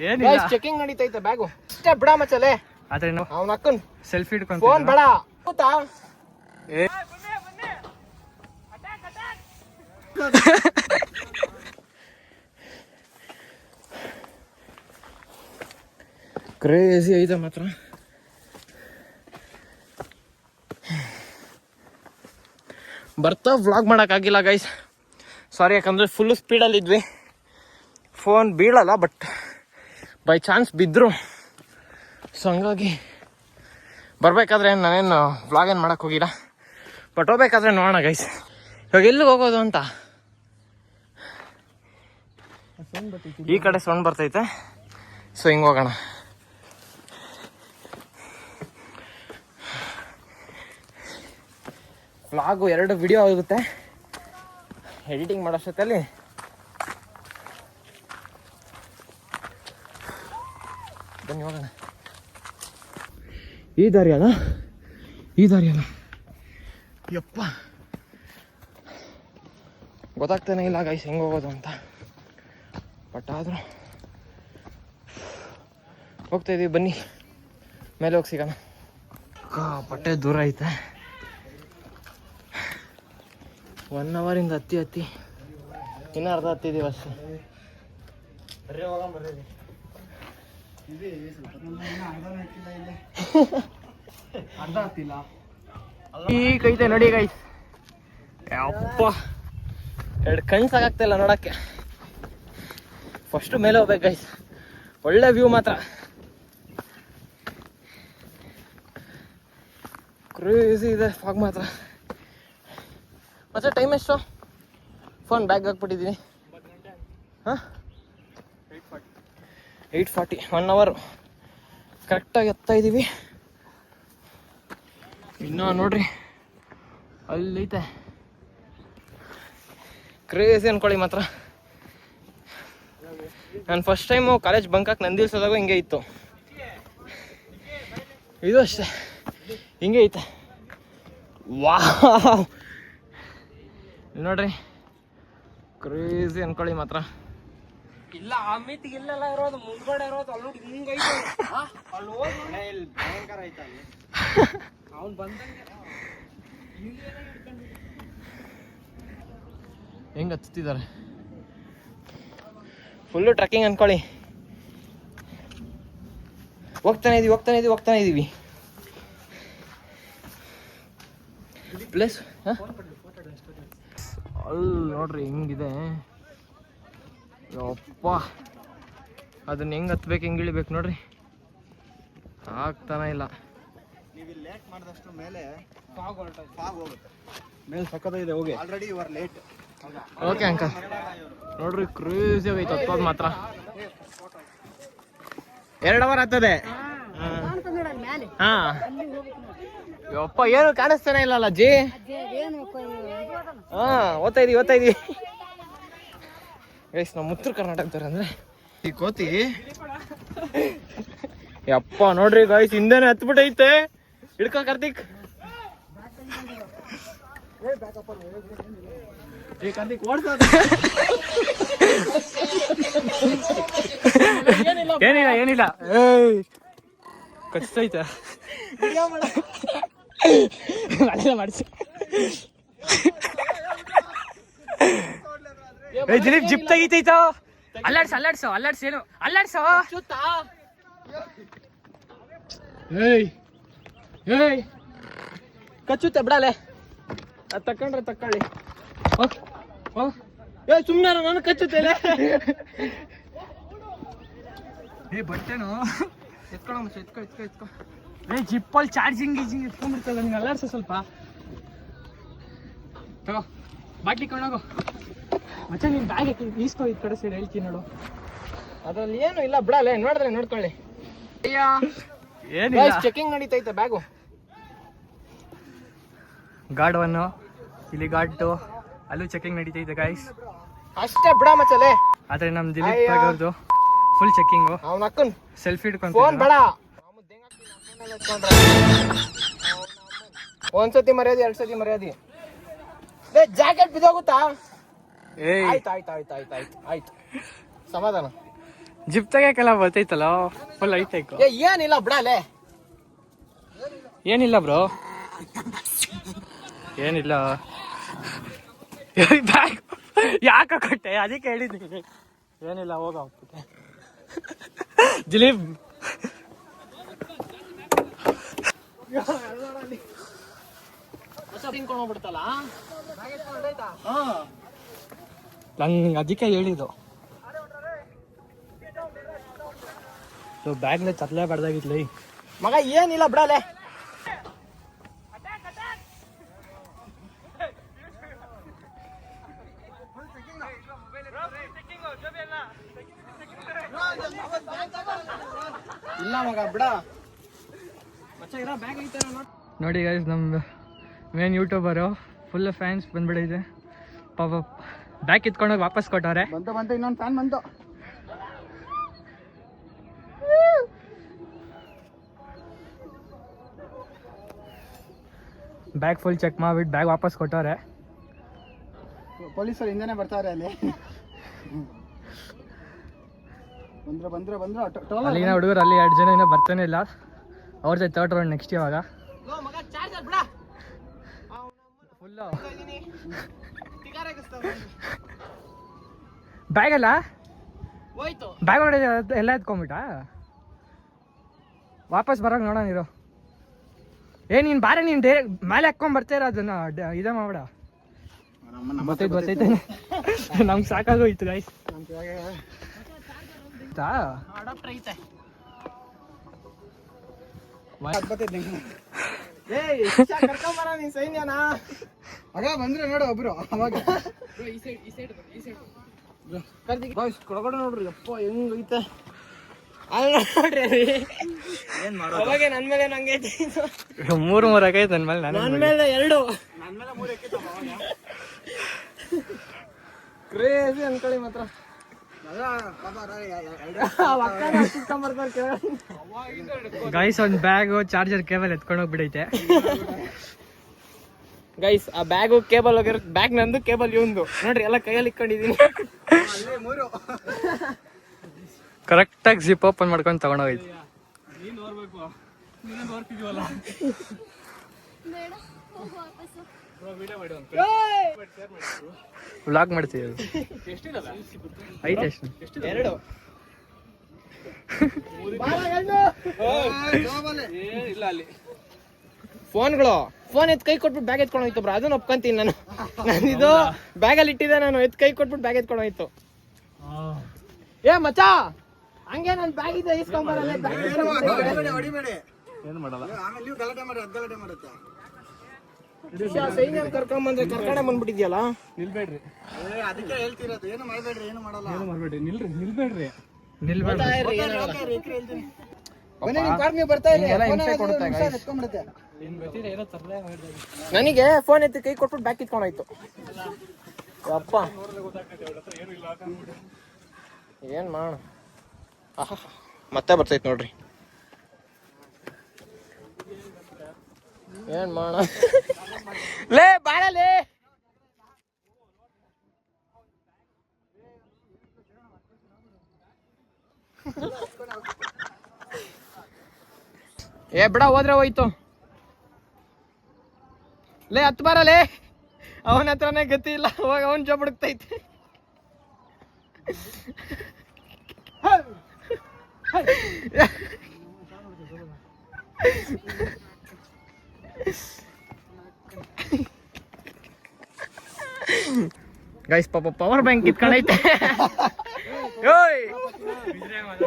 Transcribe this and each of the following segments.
ಏನಿಲ್ಲ checking ನಡೀತೈತೆ bag ಅಷ್ಟೇ ಬಿಡ ಮಚ್ಚಲೆ ಆದ್ರೆ ಅವ್ನ ಅಕ್ಕನ್ ಸೆಲ್ಫಿ ಹಿಡ್ಕೊಂಡು ಫೋನ್ ಬೇಡ ಗೊತ್ತಾ ಕ್ರೇಜಿ ಐತೆ ಮಾತ್ರ. ಬರ್ತಾ ವ್ಲಾಗ್ ಮಾಡೋಕ್ಕಾಗಿಲ್ಲ ಗೈಸ್, ಸಾರಿ. ಯಾಕಂದರೆ ಫುಲ್ಲು ಸ್ಪೀಡಲ್ಲಿದ್ವಿ, ಫೋನ್ ಬೀಳಲ್ಲ, ಬಟ್ ಬೈ ಚಾನ್ಸ್ ಬಿದ್ದರು. ಸೊ ಹಂಗಾಗಿ ಬರಬೇಕಾದ್ರೆ ನಾನೇನು ವ್ಲಾಗ್ ಏನು ಮಾಡೋಕ್ಕೆ ಹೋಗಿಲ್ಲ, ಬಟ್ ಹೋಗ್ಬೇಕಾದ್ರೆ ನೋಡೋಣ ಗೈಸ್. ಇವಾಗ ಎಲ್ಲಿಗೆ ಹೋಗೋದು ಅಂತ. ಈ ಕಡೆ ಸೌಂಡ್ ಬರ್ತೈತೆ, ಸೊ ಹಿಂಗೆ ಹೋಗೋಣ. ವ್ಲಾಗು 2 ವಿಡಿಯೋ ಆಗುತ್ತೆ ಎಡಿಟಿಂಗ್ ಮಾಡೋಷ್ಟೊತ್ತಲ್ಲಿ. ಬನ್ನಿ ಹೋಗೋಣ. ಈ ದಾರಿ ಅಲ್ಲ ಯಪ್ಪ ಗೊತ್ತಾಗ್ತಾನೆ ಇಲ್ಲ ಗೈಸ್ ಹೆಂಗೆ ಹೋಗೋದು ಅಂತ. ಬಟ್ ಆದರೂ ಹೋಗ್ತಾಯಿದ್ದೀವಿ, ಬನ್ನಿ ಮೇಲೆ ಹೋಗಿ ಸಿಗೋಣ. ಪಟ್ಟೆ ದೂರ ಐತೆ, 1 ಅವರಿಂದ ಹತ್ತಿ ಇನ್ನೂ ಅರ್ಧ ಹತ್ತಿದ್ದೀವಿ ಅಷ್ಟೇ. ಅರ್ಧ ಹತ್ತಿಲ್ಲ ಈಗ ಐತೆ ನೋಡಿ ಗೈಸ್. ಅಪ್ಪ 2 ಕಣ್ಣು ಸಾಕಾಗ್ತಾಯಿಲ್ಲ ನೋಡೋಕ್ಕೆ. ಫಸ್ಟು ಮೇಲೆ ಹೋಗ್ಬೇಕು ಗೈಸ್, ಒಳ್ಳೆ ವ್ಯೂ ಮಾತ್ರ. ಕ್ರೇಜಿ ಇದೆ ಫಾಗ್ ಮಾತ್ರ. ಮತ್ತೆ ಟೈಮ್ ಎಷ್ಟು? ಫೋನ್ ಬ್ಯಾಗ್ ಹಾಕ್ಬಿಟ್ಟಿದ್ದೀನಿ. ಹಾಂ 8:40, 1 ಅವರು ಕರೆಕ್ಟಾಗಿ ಹತ್ತಾಯಿದ್ದೀವಿ. ಇನ್ನೂ ನೋಡ್ರಿ ಅಲ್ಲೈತೆ, ಕ್ರೇಜಿ ಅನ್ಕೊಳ್ಳಿ ಮಾತ್ರ. ನಾನು ಫಸ್ಟ್ ಟೈಮು ಕಾಲೇಜ್ ಬಂಕಾಕ್ ನಂದಿಲ್ಸೋದಾಗ ಹಿಂಗೆ ಇತ್ತು, ಇದು ಅಷ್ಟೇ ಹಿಂಗೆ ಐತೆ. ವಾವ್ ನೋಡ್ರಿ, ಕ್ರೇಜಿ ಅನ್ಕೊಳ್ಳಿ ಮಾತ್ರ. ಇಲ್ಲ ಅಮಿತ್ ಇಲ್ಲೆಲ್ಲ ಇರೋದು, ಮುಂದ್ಗಡೆ ಇರೋದು ಅಲ್ಲಿ ಹಿಂಗೈತೆ, ಅಲ್ಲಿ ಹೋಗಿ ಭಯಂಕರ ಐತೆ. ಅವ್ನು ಬಂದಂಗೆ ಹೆಂಗೆ ಹತ್ತಿದ್ದಾರೆ. ಫುಲ್ಲು ಟ್ರೆಕ್ಕಿಂಗ್ ಅನ್ಕೊಳ್ಳಿ. ಹೋಗ್ತಾನೆ ಇದೀವಿ ಪ್ಲೇಸ್. ಅಲ್ಲಿ ನೋಡ್ರಿ ಹೆಂಗಿದೆ ಯಪ್ಪ. ಅದನ್ನ ಹೆಂಗೆ ಹತ್ಬೇಕು, ಹೆಂಗೆ ಇಳಿಬೇಕು ನೋಡ್ರಿ, ಆಗ್ತಾನೆ ಇಲ್ಲ. ನೀವು ಲೇಟ್ ಮಾಡಿದಷ್ಟು ಮೇಲೆ ಫಾಗ್ ಹೋಗುತ್ತೆ. ಮೇಲೆ ಸಕ್ಕತ್ತಾಗಿದೆ, ಹೋಗಿ already you are late. Okay uncle ನೋಡ್ರಿ, ಕ್ರೇಜಿ ಆಗೈತೆ ಹತ್ತೋದು ಮಾತ್ರ. 2 ಅವರ್ ಆಗ್ತದೆ. ಹಾಂ ಯಪ್ಪ ಏನು ಕಾಣಿಸ್ತಾನೆ ಇಲ್ಲಲ್ಲ ಅಜ್ಜಿ. ಹಾಂ ಓದ್ತಾ ಇದೀವಿ ಗೈಸ್. ನಾವು ಉತ್ತರ ಕರ್ನಾಟಕದವ್ರು ಅಂದರೆ ಈ ಕೋತಿ. ಯಪ್ಪ ನೋಡ್ರಿ ಗೈಸ್, ಹಿಂದೆನೆ ಹತ್ಬಿಟ್ಟೈತೆ. ಹಿಡ್ಕೊ ಕಾರ್ತಿಕ್. ಏನಿಲ್ಲ ಕಚ್ತೈತೆ ಮಾಡಿಸಿ. ದಿಲೀಪ್ ಜಿಪ್ ತೆಗಿತೈತ. ಅಲ್ಲಾಡ್ಸು ಏನು ಅಲ್ಲಾಡ್ಸು. ಕಚ್ಚುತ್ತೆ ಬಿಡಲೆ, ಅದು ತಕ್ಕೊಳ್ಳಿ. ಸುಮ್ಮನೆ ನಾನು ಕಚ್ಚುತ್ತೆ. ಬಟ್ಟೆನು ಎತ್ಕೊ. ಜಿಪ್ಪಲ್ಲಿ ಚಾರ್ಜಿಂಗ್ ಎತ್ಕೊಂಡ್ಬಿಡ್ತಲ್ಲ, ನೀನು ಅಲ್ಲಾಡ್ಸೋ ಸ್ವಲ್ಪ. ತಗೋ ಬಾಟ್ಲಿ ಕೊಂಡೋಗು ಮತ್ತೆ. ನೀನು ಬ್ಯಾಗ್ ಈಸ್ಕೊ, ಈ ಕಡೆ ಸೈಡ್ ಹೇಳ್ತೀನಿ ನೋಡು. ಅದ್ರಲ್ಲಿ ಏನು ಇಲ್ಲ ಬಿಡಲ್ಲ, ನೋಡಿದ್ರೆ ನೋಡ್ಕೊಳ್ಳಿ. ಏನಿಲ್ಲ, ಚೆಕಿಂಗ್ ನಡೀತೈತೆ ಬ್ಯಾಗು. ಗಾರ್ಡ್ 1 ಇಲ್ಲಿ, ಗಾರ್ಡ್ 2 ಅಲ್ಲೂ ಚೆಕಿಂಗ್ ನಡೀತೈತೆ ಗೈಸ್. ಅಷ್ಟೇ ಬಿಡ ಮಚ್ಚಲೆ. ಆದ್ರೆ ನಮ್ ದಿಲೀಪ್ ಅವ್ರದ್ದು ಫುಲ್ ಚೆಕಿಂಗು. ಅವ್ನ ಅಕ್ಕನ್ ಸೆಲ್ಫಿ ಹಿಡ್ಕೊಂಡು ಫೋನ್ ಬೇಡ. ಒಂದ್ಸತಿ ಮರ್ಯಾದೆ, 2 ಸತಿ ಮರ್ಯಾದೆ. ಜಾಕೆಟ್ ಬಿದ್ದೋಗುತ್ತಾ? ಆಯ್ತು ಸಮಾಧಾನ. ಜಿಪ್ ತೆಗಿಯಕ್ಕೆಲ್ಲ ಬರ್ತೈತಲ್ಲ ಫುಲ್ ಐಟೈಕು. ಏನಿಲ್ಲ ಬಿಡಲೆ, ಏನಿಲ್ಲ ಬ್ರೋ, ಏನಿಲ್ಲ. ಬ್ಯಾಗ್ ಯಾಕ ಕೊಟ್ಟೆ? ಅದಕ್ಕೆ ಹೇಳಿದ್ದೀನಿ ಏನಿಲ್ಲ, ಹೋಗ ದಿಲೀಪ್. ತಿನ್ಕೊಂಡೋಗ್ಬಿಡ್ತಲ್ಲ, ನಂಗೆ ಅದಕ್ಕೆ ಹೇಳಿದ್ದು. ಬ್ಯಾಗ್ನ ತರಲೇ ಬಡ್ದಾಗಿತ್ಲಿ ಮಗ. ಏನಿಲ್ಲ ಬಿಡಲೆ. ಇಲ್ಲ ಮಗ ಬಿಡ. ನೋಡಿ ಗೈಸ್, ನಮ್ದು ಮೇನ್ ಯೂಟ್ಯೂಬರು ಫುಲ್ ಫ್ಯಾನ್ಸ್ ಬಂದ್ಬಿಟ್ಟಿದೆ ಪಾಪ. ಬ್ಯಾಗ್ ಕಿತ್ಕೊಂಡೋಗಿ ವಾಪಸ್ ಕೊಟ್ಟವ್ರೆ. ಬಂತು ಇನ್ನೊಂದು ಫ್ಯಾನ್ ಬಂತು. ಬ್ಯಾಗ್ ಫುಲ್ ಚೆಕ್ ಮಾಡ್ಬಿಟ್ಟು ಬ್ಯಾಗ್ ವಾಪಸ್ ಕೊಟ್ಟವ್ರೆ. ಪೊಲೀಸರು ಹಿಂದೆನೆ ಬರ್ತಾರೆ ಅಲ್ಲಿ. ಬಂದ್ರು ಅಲ್ಲಿನ ಹುಡುಗರು ಅಲ್ಲಿ 2 ಜನ ಇನ್ನೂ ಬರ್ತಾನೆ ಇಲ್ಲ. ಅವ್ರ ಜೊತೆ 3rd ರೌಂಡ್ ನೆಕ್ಸ್ಟ್ ಇವಾಗ ಫುಲ್ಲು ಬ್ಯಾಗ್ ಅಲ್ಲ, ಬ್ಯಾಗ್ ಹೊಡೆದ ಎಲ್ಲ ಎತ್ಕೊಂಬಿಟ್ಟ. ವಾಪಸ್ ಬರೋಂಗೆ ನೋಡೋಣ ಇರೋ. ನೀನು ಬಾರೆ, ನೀನು ಮೇಲೆ ಹಾಕ್ಕೊಂಡ್ ಬರ್ತೀರ, ಅದನ್ನ ಇದೇ ಮಾಡ್ಬೇಡ. ಗೊತ್ತೈತೆ ನಮ್ಗೆ ಸಾಕಾಗೋಯ್ತು ಗೈಸ್. ಸೈನ್ಯನಾ ಆಗ ಬಂದ್ರೆ ನೋಡು ಒಬ್ರು. ಅವಾಗ ಕೊಡಗಡೆ ನೋಡ್ರಿ, ಅಪ್ಪ ಹೆಂಗೈತೆ. ಅಲ್ಲಿ ನೋಡ್ರಿ, ಏನ್ ಮಾಡೋದು ಅವಾಗ ನನ್ ಮೇಲೆ ನಂಗೈತೆ. 3 ಆಗೈತೆ ನನ್ ಮೇಲೆ. ನನ್ ಮೇಲೆ 2, ನನ್ ಮೇಲೆ 3 ಕ್ರೇಜಿ ಅನ್ಕೊಳ್ಳಿ ಮಾತ್ರ. ಗೈಸ್, ಒಂದು ಬ್ಯಾಗು ಚಾರ್ಜರ್ ಕೇಬಲ್ ಎತ್ಕೊಂಡು ಹೋಗ್ಬಿಡೈತೆ ಗೈಸ್. ಆ ಬ್ಯಾಗು ಕೇಬಲ್ ಹೋಗಿರೋ, ಬ್ಯಾಗ್ ನಂದು, ಕೇಬಲ್ ಇವಂದು ನೋಡ್ರಿ, ಎಲ್ಲ ಕೈಯಲ್ಲಿ ಇಟ್ಕೊಂಡಿದೀನಿ. ಕರೆಕ್ಟಾಗಿ ಜಿಪ್ ಓಪನ್ ಮಾಡ್ಕೊಂಡು ತಗೊಂಡೋಗೈತೆ. ವ್ಲಾಗ್ ಮಾಡ್ತೀವಿ. ಐತೆ ಎಷ್ಟು? 2 ಫೋನ್ಗಳು. ಫೋನ್ ಎತ್ ಕೈ ಕೊಟ್ಬಿಟ್ಟು ಬ್ಯಾಗ್ ಎತ್ಕೊಂಡು ಹೋಯ್ತು ಬ್ರೋ. ಅದನ್ನ ಒಪ್ಕೊಂತೀನಿ ನಾನು. ಇದು ಬ್ಯಾಗಲ್ಲಿ ಇಟ್ಟಿದ್ದೆ ನಾನು, ಎತ್ ಕೈ ಕೊಟ್ಬಿಟ್ಟು ಬ್ಯಾಗ್ ಎತ್ಕೊಂಡು ಹೋಯ್ತು. ಏ ಮಚ್ಚಾ, ಹಂಗೆ ನನ್ ಬ್ಯಾಗ್ ಇದೆ, ಇಸ್ಕೊಂಬರಲ್ಲ. ಏನ್ ಮಾಡಲ್ಲ, ಆಮೇಲೆ ನೀವು ಗಲಾಟೆ ಮಾಡುತ್ತೆ. ಸೈನ್ಯ ಕರ್ಕೊಂಬಂದ್ರೆ ಕರ್ಕಡೆ ಬಂದ್ಬಿಟ್ಟಿದ್ಯಲ್ಲ. ನಿಲ್ಬೇಡ್ರಿ, ಅದಕ್ಕೆ ಹೇಳ್ತಿರೋದು, ಏನು ಮಾಡಬೇಡ್ರಿ, ಏನು ಮಾಡಲ್ಲ. ನಿಲ್ಬೇಡ್ರಿ. ಬನ್ನಿ, ನಿಮ್ ಕಾರ್ ನೀವು ಬರ್ತಾ ಇರಿ. ನನಗೆ ಫೋನ್ ಎತ್ತಿ ಕೈ ಕೊಟ್ಬಿಟ್ಟು ಬ್ಯಾಗ್ ಇಟ್ಕೊಂಡೋಯ್ತು. ಅಪ್ಪ ಏನ್ ಮಾಡೋಣ. ಮತ್ತೆ ಬರ್ತೈತ್ ನೋಡ್ರಿ, ಏನ್ ಮಾಡೋಣ. ಲೇ ಬಾಳಲೇ, ಏ ಬಿಡ, ಹೋದ್ರೆ ಹೋಯ್ತು. ಲೇ ಹತ್ತು ಬಾರಲೇ, ಅವನ ಹತ್ರನೇ ಗತಿ ಇಲ್ಲ, ಅವಾಗ ಅವನ್ ಜಾಬ್ ಹುಡುಕ್ತೈತೆ. ಗೈಸ್, ಪಾಪ ಪವರ್ ಬ್ಯಾಂಕ್ ಇಟ್ಕೊಂಡೈತೆ.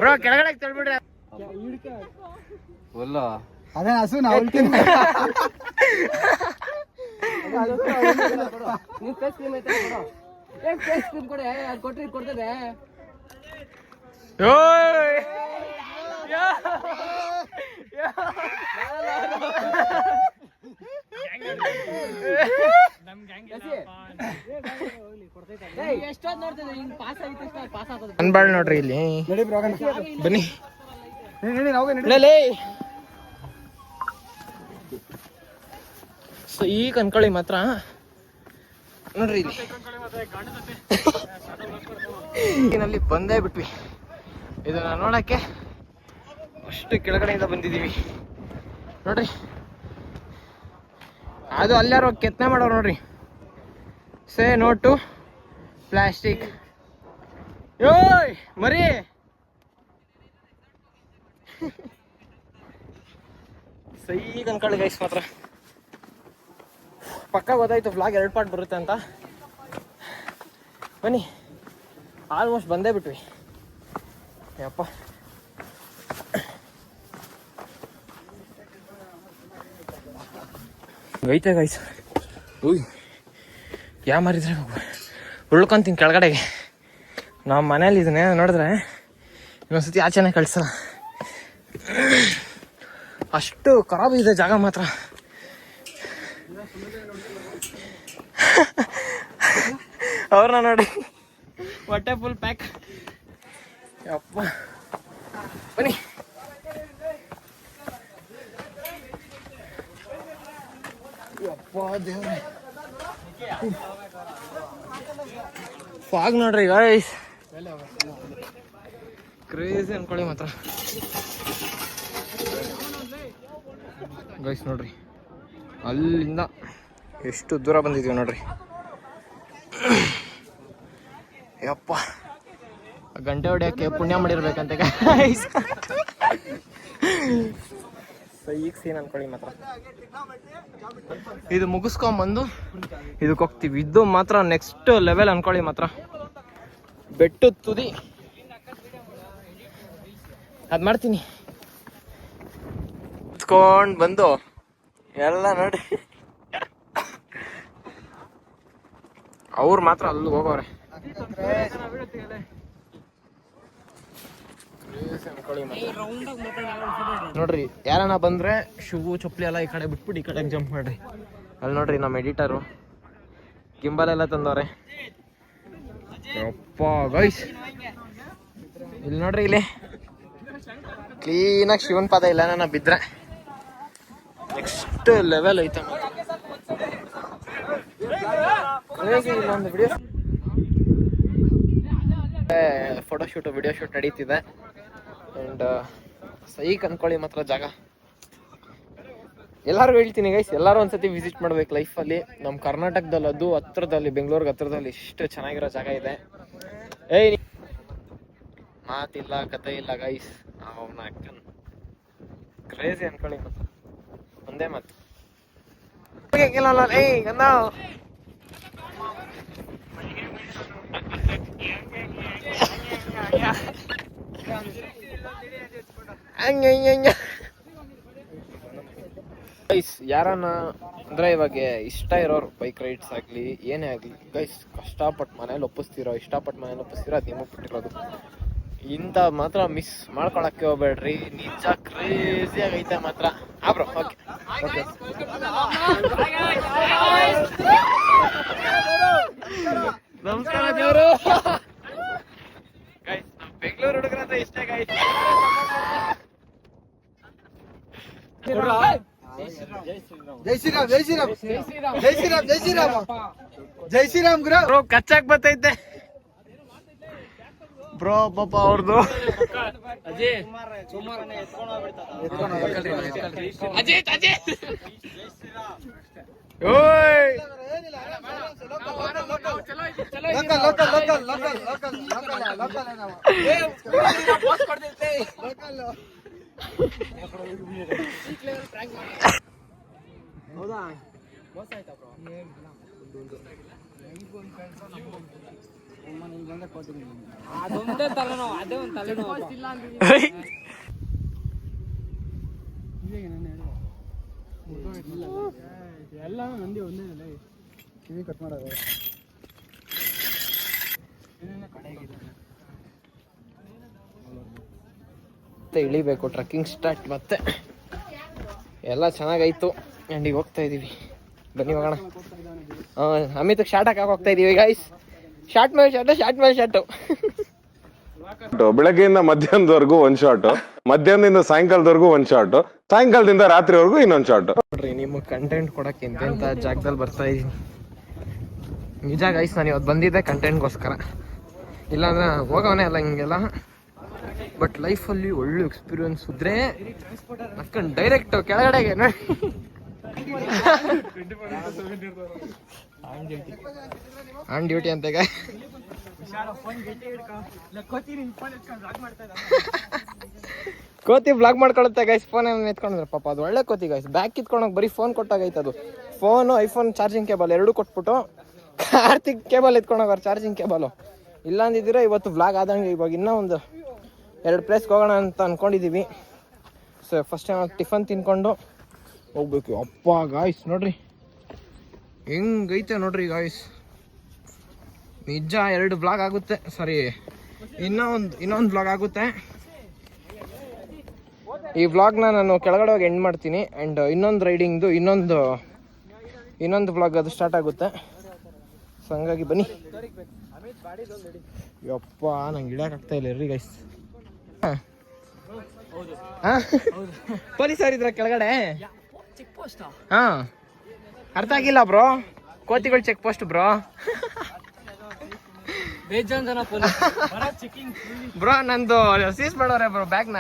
ಬ್ರೋ ಕೆಳಗಡೆ ತಳ್ಬಿಡ್ರಿ. ಅದೇ ಹಸು ನಾವು ಕೊಡ್ತದೆ. ಅನ್ಬಾಳ್ ನೋಡ್ರಿ ಇಲ್ಲಿ. ಬನ್ನಿ ಈಗ ಅನ್ಕೊಳ್ಳಿ ಮಾತ್ರ ನೋಡ್ರಿ ಇಲ್ಲಿ ಬಂದೇ ಬಿಟ್ವಿ. ಇದನ್ನ ನೋಡಕ್ಕೆ ಅಷ್ಟು ಕೆಳಗಡೆಯಿಂದ ಬಂದಿದ್ದೀವಿ ನೋಡ್ರಿ. ಅದು ಅಲ್ಲಾರು ಕೆತ್ತನೆ ಮಾಡೋರು ನೋಡ್ರಿ. Say no to plastic. ಯೋಯ್ ಮರಿ ಸೈಗ್ ಅನ್ಕೊಳ್ಳಿ ಗೈಸ್. ಮಾತ್ರ ಪಕ್ಕ ಗೊತ್ತಾಯ್ತು ವ್ಲಾಗ್ 2 ಪಾರ್ಟ್ ಬರುತ್ತೆ ಅಂತ. ಬನ್ನಿ, ಆಲ್ಮೋಸ್ಟ್ ಬಂದೇ ಬಿಟ್ವಿ. ಯಪ್ಪ ಐತೆ ಗೈಸ್. ಉಯ್ ಯಾ ಮಾರಿದ್ರೆ ಉಳ್ಕೊಂತೀನಿ ಕೆಳಗಡೆಗೆ. ನಮ್ಮ ಮನೇಲಿ ಇದನ್ನೇ ನೋಡಿದ್ರೆ ಇನ್ನೊಂದ್ಸತಿ ಆಚೆನೆ ಕಳ್ಸಲ್ಲ, ಅಷ್ಟು ಖರಾಬ್ ಇದೆ ಜಾಗ ಮಾತ್ರ. ಅವ್ರನ್ನ ನೋಡಿ ಹೊಟ್ಟೆ ಫುಲ್ ಪ್ಯಾಕ್. ಯಪ್ಪ ಬನ್ನಿ. ಯಪ್ಪ ದೇವ್ರೆ, ಫಾಗ್ ನೋಡ್ರಿ ಗೈಸ್, ಕ್ರೇಜಿ ಅನ್ಕೊಳ್ಳಿ ಮಾತ್ರ ಗೈಸ್. ನೋಡ್ರಿ ಅಲ್ಲಿಂದ ಎಷ್ಟು ದೂರ ಬಂದಿದೀವಿ ನೋಡ್ರಿ. ಯಪ್ಪ ಗಂಟೆ ಹೊಡಿಯೋಕ್ಕೆ ಪುಣ್ಯ ಮಾಡಿರ್ಬೇಕಂತೆ ಗೈಸ್. ಸೈಕ್ ಸೀನ್ ಅನ್ಕೊಳ್ಳಿ ಮಾತ್ರ. ಇದು ಮುಗಿಸ್ಕೊಂಬಂದು ಇದಕ್ಕೆ ಹೋಗ್ತೀವಿ. ಇದು ಮಾತ್ರ ನೆಕ್ಸ್ಟ್ ಲೆವೆಲ್ ಅನ್ಕೊಳ್ಳಿ ಮಾತ್ರ. ಬೆಟ್ಟು ತುದಿ ಅದ್ ಮಾಡ್ತೀನಿ. ಕುತ್ಕೊಂಡ್ ಬಂದು ಎಲ್ಲ ನೋಡಿ. ಅವ್ರು ಮಾತ್ರ ಅಲ್ಲಿ ಹೋಗೋರೆ ನೋಡ್ರಿ. ಯಾರನ್ನ ಬಂದ್ರೆ ಶೂ ಚಪ್ಪಲಿ ಎಲ್ಲ ಈ ಕಡೆ ಬಿಟ್ಬಿಟ್ಟು ಈ ಕಡೆ ಜಂಪ್ ಮಾಡ್ರಿ. ಅಲ್ಲಿ ನೋಡ್ರಿ ನಮ್ಮ ಎಡಿಟರು ಗಿಂಬಲ್ ಎಲ್ಲ ತಂದವ್ರೆ. ಅಪ್ಪ ಗೈಸ್ ಇಲ್ಲಿ ನೋಡ್ರಿ, ಇಲ್ಲಿ ಕ್ಲೀನಾಗಿ ಶಿವನ್ ಪಾದ ಇಲ್ಲ ನನ್ನ ಬಿದ್ರೆ ನೆಕ್ಸ್ಟ್ ಲೆವೆಲ್ ಐತೆ. ಒಂದು ವಿಡಿಯೋ ಫೋಟೋಶೂಟ್ ವಿಡಿಯೋ ಶೂಟ್ ನಡೀತಿದೆ. ಅಂಡ್ ಸೈಕ್ ಅನ್ಕೊಳ್ಳಿ ಮಾತ್ರ ಜಾಗ. ಎಲ್ಲಾರು ಹೇಳ್ತೀನಿ ಗೈಸ್, ಎಲ್ಲಾರು ಒಂದ್ಸತಿ ವಿಸಿಟ್ ಮಾಡ್ಬೇಕು ಲೈಫಲ್ಲಿ. ನಮ್ಮ ಕರ್ನಾಟಕದಲ್ಲಿ ಅದು ಹತ್ರದಲ್ಲಿ, ಬೆಂಗಳೂರಿಗೆ ಹತ್ರದಲ್ಲಿ ಇಷ್ಟು ಚೆನ್ನಾಗಿರೋ ಜಾಗ ಇದೆ. ಏಯ್ ಮಾತಿಲ್ಲ ಕತೆ ಇಲ್ಲ ಗೈಸ್. ಅವನ ಅಕ್ಕನ್ ಕ್ರೇಜಿ ಅನ್ಕೊಳ್ಳಿ ಮಾತ್ರ. ಒಂದೇ ಮಾತು ಗೈಸ್. ಯಾರನ್ನ ಅಂದ್ರೆ ಇವಾಗ ಇಷ್ಟ ಇರೋರು ಬೈಕ್ ರೈಡ್ಸ್ ಆಗ್ಲಿ ಏನೇ ಆಗ್ಲಿ ಗೈಸ್, ಕಷ್ಟಪಟ್ಟು ಮನೇಲಿ ಒಪ್ಪಿಸ್ತಿರೋ, ಇಷ್ಟಪಟ್ಟು ಮನೇಲಿ ಒಪ್ಪಿಸ್ತಿರೋ, ಅದು ನಿಮಗೆ ಬಿಟ್ಟಿರೋದು. ಇಂಥ ಮಾತ್ರ ಮಿಸ್ ಮಾಡ್ಕೊಳಕ್ಕೆ ಹೋಗ್ಬೇಡ್ರಿ. ನಿಜ ಕ್ರೇಜಿ ಆಗೈತೆ ಮಾತ್ರ. Bro okay okay. ನಮಸ್ಕಾರ ದೇವರು ಗೈಸ್. ನಮ್ಮ ಬೆಂಗಳೂರು ಹುಡುಗರ ಅಂತ ಇಷ್ಟೇ ಗೈಸ್. ಜೈ ಶ್ರೀರಾಮ್, ಜೈ ಶ್ರೀರಾಮ್, ಜೈ ಶ್ರೀರಾಮ್, ಜೈ ಶ್ರೀರಾಮ್, ಜೈ ಶ್ರೀರಾಮ್, ಜೈ ಶ್ರೀರಾಮ್ ಗುರು. ಕಚ್ಚಾಕ್ ಬರ್ತೈತೆ ಬ್ರೋ ಪಾಪ ಅವ್ರದ್ದು. ಹೌದಾ ಅದೊಂದೇ ತಲೆನೋವು, ಅದೇ ಒಂದು ತಲೆನೋವು. ಎಲ್ಲ ನಂದಿ ಒಂದೇ ಕಿವಿ ಕಟ್ ಮಾಡೋದು. ಮತ್ತೆ ಇಳಿಬೇಕು, ಟ್ರೆಕ್ಕಿಂಗ್ ಸ್ಟಾರ್ಟ್. ಮತ್ತೆ ಎಲ್ಲ ಚೆನ್ನಾಗಾಯ್ತು. ಆ್ಯಂಡ್ ಈಗ ಹೋಗ್ತಾ ಇದೀವಿ. ಬನ್ನಿ ಹೋಗೋಣ. ಅಮಿತ್ ಶಾರ್ಟ್ ಹಾಕಿ ಹೋಗ್ತಾ ಇದೀವಿ ಗೈಸ್. ಶಾರ್ಟ್ ಮೇಲೆ ಶಾರ್ಟು, ಶಾರ್ಟ್ ಮೇಲೆ ಶಾರ್ಟು. ಬೆಳಗ್ಗೆಯಿಂದ ಮಧ್ಯಾಹ್ನದವರೆಗೂ ಒಂದ್ ಶಾಟ್, ಮಧ್ಯಾಹ್ನದಿಂದ ಸಾಯಂಕಾಲದವರೆಗೂ ಒಂದ್ ಶಾಟ್, ಸಾಯಂಕಾಲದಿಂದ ರಾತ್ರಿವರೆಗೂ ಇನ್ನೊಂದ್ ಶಾಟ್. ನೋಡ್ರಿ, ನಿಮಗೆ ಕಂಟೆಂಟ್ ಕೊಡಕ್ಕೆ ಎಂತೆಂತ ಜಾಗದಲ್ಲಿ ಬರ್ತಾ ಇದೀನಿ. ನಿಜ ಗೈಸ್, ನಾನು ಇವತ್ತು ಬಂದಿದ್ದೆ ಕಂಟೆಂಟ್ಗೋಸ್ಕರ. ಇಲ್ಲಾಂದ್ರೆ ಹೋಗೋವನೇ ಅಲ್ಲ ಹಿಂಗೆಲ್ಲ. ಬಟ್ ಲೈಫಲ್ಲಿ ಒಳ್ಳೆ ಎಕ್ಸ್ಪೀರಿಯನ್ಸ್ ಇದ್ರೆ ನಕ್ಕಂಡು ಡೈರೆಕ್ಟ್ ಕೆಳಗಡೆಗೆ ನೋಡಿ. ಆನ್ ಡ್ಯೂಟಿ ಅಂತ ಈಗ. ಕೋತಿ ಬ್ಲಾಗ್ ಮಾಡ್ಕೊಳುತ್ತೆ ಗೈಸ್. ಫೋನ್ ಎತ್ಕೊಂಡ್ರೆ ಪಾಪ ಅದು ಒಳ್ಳೆ ಕೋತಿ ಗೈಸ್. ಬ್ಯಾಗ್ ಕಿತ್ಕೊಂಡೋಗಿ ಬರೀ ಫೋನ್ ಕೊಟ್ಟಾಗೈತೆ ಅದು. ಫೋನು ಐಫೋನ್ ಚಾರ್ಜಿಂಗ್ ಕೇಬಲ್ ಎರಡೂ ಕೊಟ್ಬಿಟ್ಟು ಕಾರ್ತಿಕ್ ಕೇಬಲ್ ಎತ್ಕೊಂಡೋಗಾರ ಚಾರ್ಜಿಂಗ್ ಕೇಬಲು. ಇಲ್ಲ ಅಂದಿದ್ದೀರಾ ಇವತ್ತು ವ್ಲಾಗ್ ಆದಂಗೆ. ಇವಾಗ ಇನ್ನೂ ಒಂದು 2 ಪ್ಲೇಸ್ಗೆ ಹೋಗೋಣ ಅಂತ ಅಂದ್ಕೊಂಡಿದ್ದೀವಿ. ಸೊ ಫಸ್ಟ್ ಟೈಮ್ ಟಿಫನ್ ತಿನ್ಕೊಂಡು ಹೋಗ್ಬೇಕು. ಅಪ್ಪ ಗಾಯ್ಸ್ ನೋಡ್ರಿ ಹೆಂಗೈತೆ ನೋಡ್ರಿ ಗಾಯ್ಸ್. ನಿಜ 2 ವ್ಲಾಗ್ ಆಗುತ್ತೆ. ಸಾರಿ ಇನ್ನೊಂದು ವ್ಲಾಗ್ ಆಗುತ್ತೆ. ಈ ವ್ಲಾಗ್ನ ನಾನು ಕೆಳಗಡೆ ಹೋಗಿ ಎಂಡ್ ಮಾಡ್ತೀನಿ. ಆ್ಯಂಡ್ ಇನ್ನೊಂದು ರೈಡಿಂಗ್ದು ಇನ್ನೊಂದು ವ್ಲಾಗ್ ಅದು ಸ್ಟಾರ್ಟ್ ಆಗುತ್ತೆ. ಸೊ ಹಂಗಾಗಿ ಬನ್ನಿ. ಯಪ್ಪ ನಂಗೆ ಇಡಕ್ಕಾಗ್ತಾ ಇಲ್ಲ ರೀ ಗೈಸ್. ಪೊಲೀಸರು ಇದ್ರ ಕೆಳಗಡೆ. ಹಾ ಅರ್ಥ ಆಗಿಲ್ಲ ಬ್ರೋ. ಕೋತಿಗಳು ಚೆಕ್ ಪೋಸ್ಟ್ ಬ್ರೋ. ಬ್ರೋ ನಂದು ಸೀಸ್ ಮಾಡೋರೆ ಬ್ರೋ ಬ್ಯಾಗ್ನ.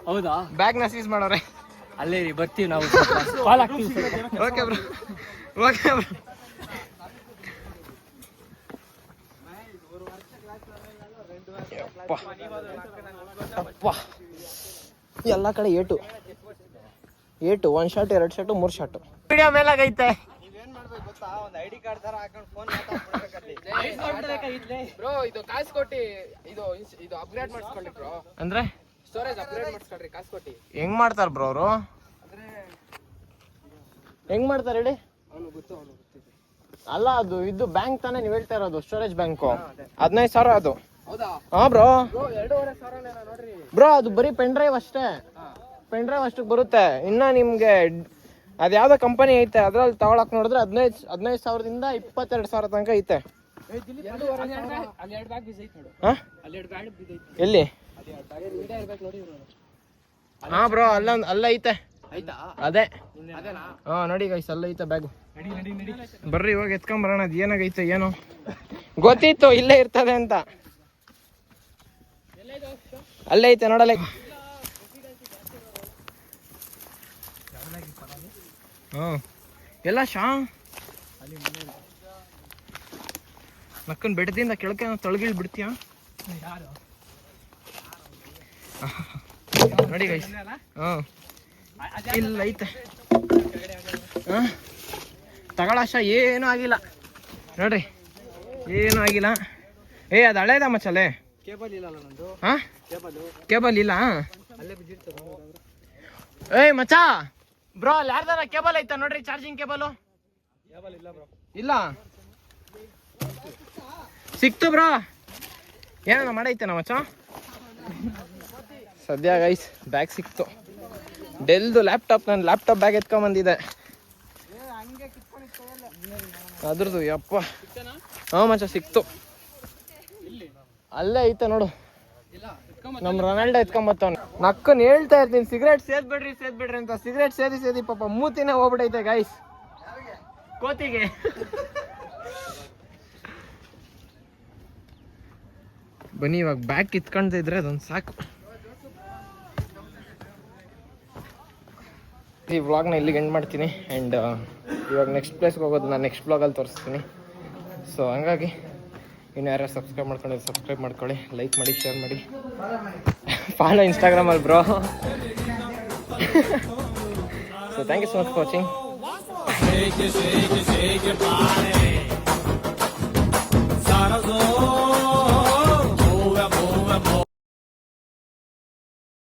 ಹೌದಾ? ಬ್ಯಾಗ್ನ ಸೀಸ್ ಮಾಡೋರೆ. ಅಲ್ಲೇ ಬರ್ತೀವಿ ನಾವು. Okay bro, okay bro. ಅಪ್ಪ ಎಲ್ಲ ಕಡೆ ಏಟು 1 ಶಾಟ್ 2 ಶಾಟು 3 ಶಾಟು. ವಿಡಿಯೋ ಮೇಲಾಗೈತೆ ಐಡಿ ಕಾರ್ಡ್ ತರ ಹಾಕೊಂಡು ಫೋನ್ ಬ್ರೋ. ಇದು ಕಾಸು ಕೊಟ್ಟಿ ಇದು ಅಪ್ಗ್ರೇಡ್ ಮಾಡಿಸ್ಕೊಳ್ಳಿ ಬ್ರೋ. ಅಂದ್ರೆ ಸ್ಟೋರೇಜ್ ಅಪ್ಗ್ರೇಡ್ ಮಾಡಿಸ್ಕೊಳ್ರಿ ಕಾಸು ಕೊಟ್ಟಿ. ಹೆಂಗ್ ಮಾಡ್ತಾರ ಬ್ರೋ ಅವರು? ಹೆಂಗ್ ಮಾಡ್ತಾರೆ ಹೇಳಿ? ಅಲ್ಲ ಅದು ಇದು ಬ್ಯಾಂಕ್ ತಾನೇ ನೀವು ಹೇಳ್ತಾ ಇರೋದು, ಸ್ಟೋರೇಜ್ ಬ್ಯಾಂಕು. 15,000 ಅದು. ಹಾ ಬ್ರೋ. ಬ್ರೋ ಅದು ಬರೀ ಪೆನ್ ಡ್ರೈವ್ ಅಷ್ಟೇ. ಪೆನ್ ಡ್ರೈವ್ ಅಷ್ಟಕ್ಕೆ ಬರುತ್ತೆ. ಇನ್ನ ನಿಮ್ಗೆ ಅದ್ಯಾವ್ದೋ ಕಂಪನಿ ಐತೆ ಅದ್ರಲ್ಲಿ ತಗೊಳಕ್ ನೋಡಿದ್ರೆ 15,000ದಿಂದ 22,000 ತನಕ ಐತೆ. ಎಲ್ಲಿ? ಹಾ ಬ್ರೋ ಅಲ್ಲ ಐತೆ. ಅದೇ ಹಾ ನೋಡಿ ಗೈಸ್ ಅಲ್ಲ ಐತೆ ಬ್ಯಾಗು. ಬರ್ರಿ ಇವಾಗ ಎತ್ಕೊಂಬರೋಣ. ಅದು ಏನಾಗೈತೆ ಏನೋ ಗೊತ್ತಿತ್ತು ಇಲ್ಲೇ ಇರ್ತದೆ ಅಂತ. ಅಲ್ಲೇ ಐತೆ ನೋಡಲ್ಲ. ಎಲ್ಲ ಶಾ ನಕ್ಕನ್ ಬೆಟ್ಟದಿಂದ ಕೆಳಕ್ಕೆ ತಳಗಿಳ್ ಬಿಡ್ತೀಯ ನೋಡಿ ಗೈಸ್. ಇಲ್ಲ ಐತೆ ತಗೊಳಶ. ಏನೂ ಆಗಿಲ್ಲ ನೋಡ್ರಿ, ಏನೂ ಆಗಿಲ್ಲ. ಅದು ಹಳೇದ ಮಚ್ಚಲೆ. ಕೇಬಲ್ ಇಲ್ಲ ನಂದು. ಹಾ ಕೇಬಲ್ ಇಲ್ಲ. ಏಯ್ ಮಚ್ಚಾ ಬ್ರೋ ಅಲ್ಲಿ ಯಾರ್ದಾರ ಕೇಬಲ್ ಐತಾ ನೋಡ್ರಿ, ಚಾರ್ಜಿಂಗ್ ಕೇಬಲು. ಇಲ್ಲ ಸಿಕ್ತು ಬ್ರೋ. ಏನ ಮಾಡೈತೆ ಮಚ್ಚ. ಸದ್ಯ ಗೈಸ್ ಬ್ಯಾಗ್ ಸಿಕ್ತು. ಡೆಲ್ದು ಲ್ಯಾಪ್ಟಾಪ್. ನಾನು ಲ್ಯಾಪ್ಟಾಪ್ ಬ್ಯಾಗ್ ಎತ್ಕೊಂಬಂದಿದ್ದೆ ಅದ್ರದ್ದು. ಯಪ್ಪ ಹಾ ಮಚ್ಚ ಸಿಕ್ತು. ಅಲ್ಲೇ ಐತೆ ನೋಡು. ನಮ್ ರೊನಾಲ್ಡೋ ಎತ್ಕೊಂಬತ್ತವ್ನು. ನಕ್ಕನ್ ಹೇಳ್ತಾ ಇರ್ತೀನಿ ಸಿಗರೇಟ್ ಸೇದ್ಬಿಡ್ರಿ ಅಂತ. ಸಿಗರೇಟ್ ಸೇದಿ ಪಾಪ ಮೂತಿನೇ ಹೋಗ್ಬಿಡೈತೆ ಗೈಸ್ ಕೋತಿಗೆ. ಬನ್ನಿ ಇವಾಗ ಬ್ಯಾಗ್ ಕಿತ್ಕೊಂಡ್ತಿದ್ರೆ ಅದೊಂದು ಸಾಕು. ಈ ವ್ಲಾಗ್ನ ಇಲ್ಲಿಗೆ ಎಂಡ್ ಮಾಡ್ತೀನಿ. ಆ್ಯಂಡ್ ಇವಾಗ ನೆಕ್ಸ್ಟ್ ಪ್ಲೇಸ್ಗೆ ಹೋಗೋದು ನಾನು ನೆಕ್ಸ್ಟ್ ವ್ಲಾಗಲ್ಲಿ ತೋರಿಸ್ತೀನಿ. ಸೊ ಹಂಗಾಗಿ ಇನ್ನು ಯಾರು ಸಬ್ಸ್ಕ್ರೈಬ್ ಮಾಡ್ಕೊಂಡಿದ್ದು ಸಬ್ಸ್ಕ್ರೈಬ್ ಮಾಡ್ಕೊಳ್ಳಿ, ಲೈಕ್ ಮಾಡಿ, ಶೇರ್ ಮಾಡಿ, ಫಾಲೋ ಇನ್ಸ್ಟಾಗ್ರಾಮಲ್ಲಿ bro. So thank you so much for watching.